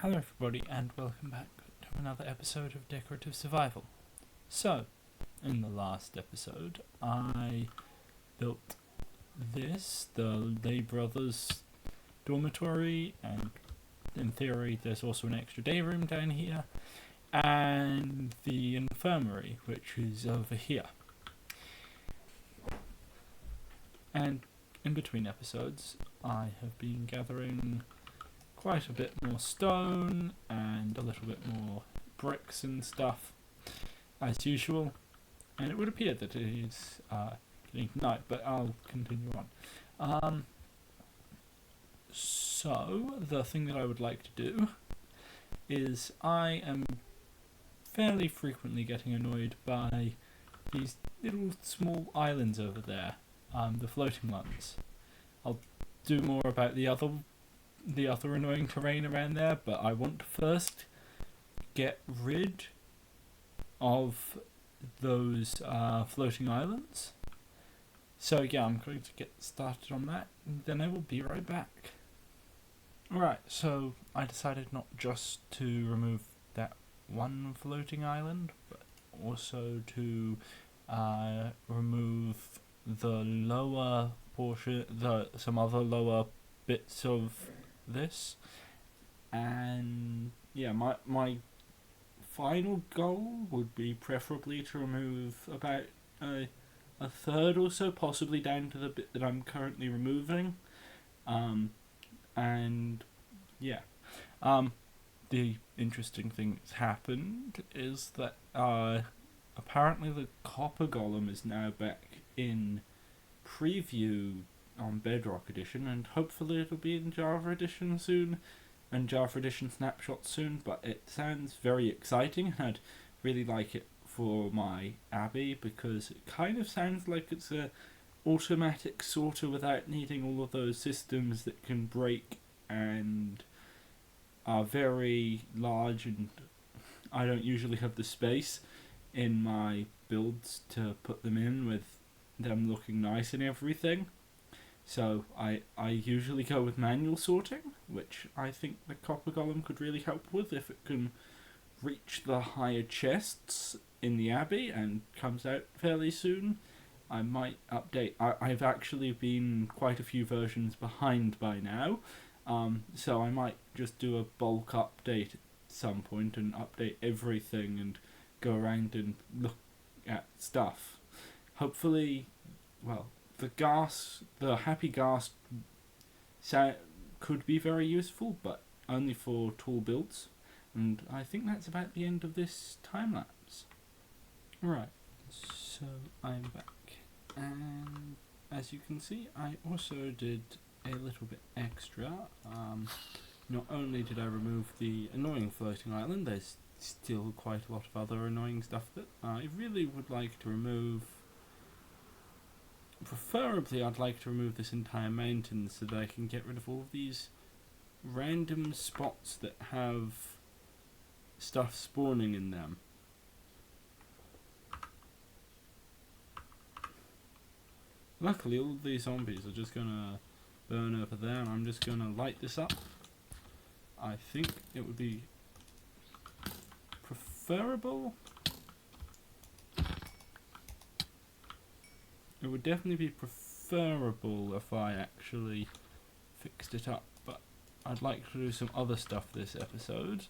Hello everybody and welcome back to another episode of Decorative Survival. So, in the last episode, I built the Lay Brothers dormitory, and in theory there's also an extra day room down here, and the infirmary, which is over here. And in between episodes, I have been gathering quite a bit more stone and a little bit more bricks and stuff as usual, and it would appear that it is getting night, but I'll continue on. So the thing that I would like to do is I am fairly frequently getting annoyed by these little small islands over there, the floating ones. I'll do more about the other annoying terrain around there, but I want to first get rid of those floating islands. So yeah, I'm going to get started on that, and then I will be right back. Alright, so I decided not just to remove that one floating island, but also to remove the lower portion, some other lower bits of this, and yeah, my final goal would be preferably to remove about a third or so, possibly down to the bit that I'm currently removing, and yeah, the interesting thing that's happened is that apparently the copper golem is now back in preview on Bedrock Edition, and hopefully it'll be in Java Edition soon, and Java Edition snapshots soon, but it sounds very exciting, and I'd really like it for my Abbey, because it kind of sounds like it's a automatic sorter without needing all of those systems that can break and are very large, and I don't usually have the space in my builds to put them in with them looking nice and everything. So I usually go with manual sorting, which I think the copper golem could really help with if it can reach the higher chests in the Abbey and comes out fairly soon. I might update. I've actually been quite a few versions behind by now, so I might just do a bulk update at some point and update everything and go around and look at stuff. Hopefully, well, the happy gas could be very useful, but only for tall builds. And I think that's about the end of this time lapse. Right, so I'm back, and as you can see, I also did a little bit extra. Not only did I remove the annoying floating island, there's still quite a lot of other annoying stuff that I really would like to remove. Preferably, I'd like to remove this entire mountain so that I can get rid of all of these random spots that have stuff spawning in them. Luckily, all of these zombies are just gonna burn over there, and I'm just gonna light this up. I think it would be preferable. It would definitely be preferable if I actually fixed it up, but I'd like to do some other stuff this episode,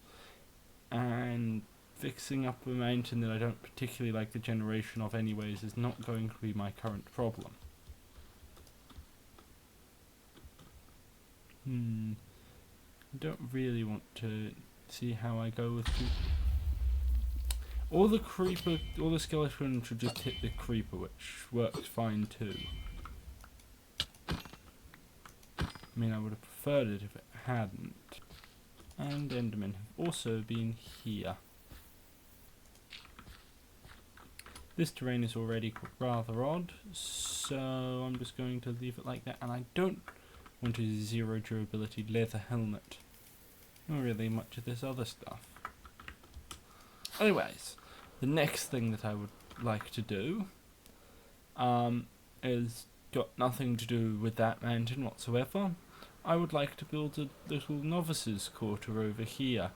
and fixing up a mountain that I don't particularly like the generation of anyways is not going to be my current problem. I don't really want to see how I go with all the skeleton should just hit the creeper, which works fine too. I mean, I would have preferred it if it hadn't. And Endermen have also been here. This terrain is already rather odd, so I'm just going to leave it like that, and I don't want a zero durability leather helmet. Not really much of this other stuff. Anyways, the next thing that I would like to do is got nothing to do with that mountain whatsoever. I would like to build a little novices quarter over here.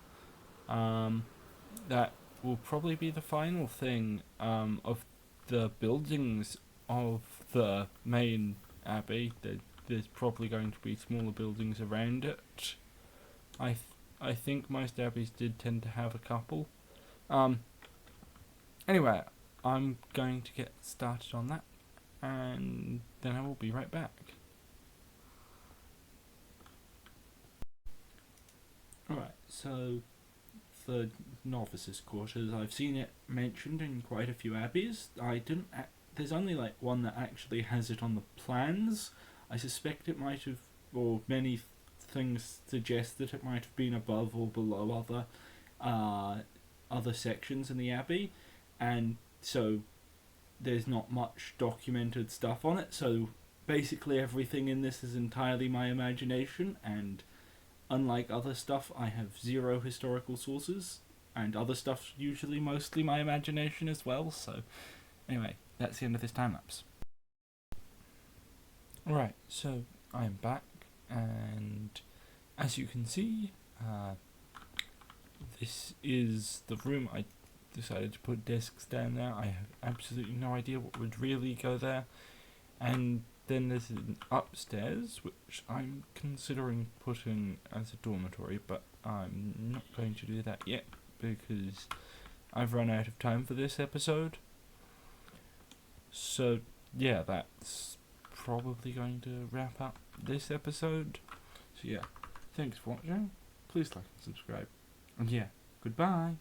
That will probably be the final thing of the buildings of the main abbey. There's probably going to be smaller buildings around it. I think most abbeys did tend to have a couple. Anyway, I'm going to get started on that, and then I will be right back. Alright, so the novices quarters, I've seen it mentioned in quite a few abbeys. There's only like one that actually has it on the plans. I suspect it might have, or many things suggest that it might have been above or below other sections in the abbey, and so there's not much documented stuff on it. So basically everything in this is entirely my imagination, and unlike other stuff, I have zero historical sources, and other stuff's usually mostly my imagination as well. So anyway, that's the end of this time lapse. Alright, so I'm back, and as you can see, this is the room. I decided to put desks down there. I have absolutely no idea what would really go there. And then there's an upstairs, which I'm considering putting as a dormitory, but I'm not going to do that yet because I've run out of time for this episode. So yeah, that's probably going to wrap up this episode. So yeah, thanks for watching. Please like and subscribe. And yeah, goodbye.